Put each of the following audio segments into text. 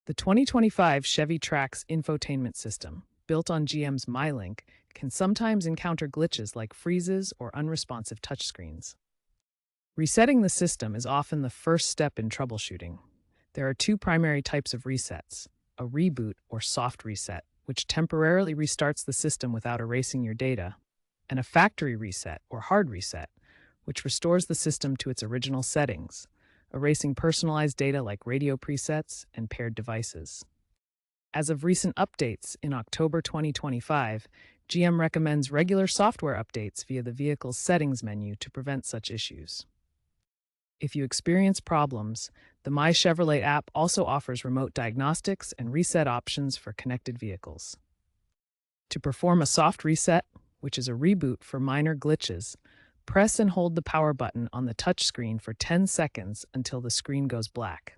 The 2025 Chevy Trax Infotainment system, built on GM's MyLink, can sometimes encounter glitches like freezes or unresponsive touchscreens. Resetting the system is often the first step in troubleshooting. There are two primary types of resets: a reboot or soft reset, which temporarily restarts the system without erasing your data, and a factory reset or hard reset, which restores the system to its original settings, erasing personalized data like radio presets and paired devices. As of recent updates in October 2025, GM recommends regular software updates via the vehicle's settings menu to prevent such issues. If you experience problems, the My Chevrolet app also offers remote diagnostics and reset options for connected vehicles. To perform a soft reset, which is a reboot for minor glitches, press and hold the power button on the touchscreen for 10 seconds until the screen goes black.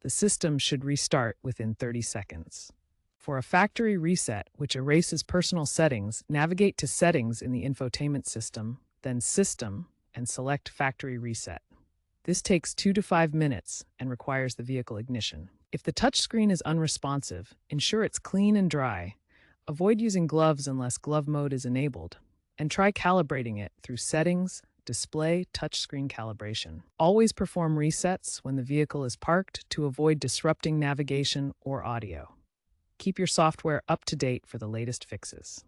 The system should restart within 30 seconds. For a factory reset, which erases personal settings, navigate to Settings in the infotainment system, then System, and select Factory Reset. This takes 2 to 5 minutes and requires the vehicle ignition. If the touchscreen is unresponsive, ensure it's clean and dry. Avoid using gloves unless glove mode is enabled, and try calibrating it through Settings, Display, Touchscreen Calibration. Always perform resets when the vehicle is parked to avoid disrupting navigation or audio. Keep your software up to date for the latest fixes.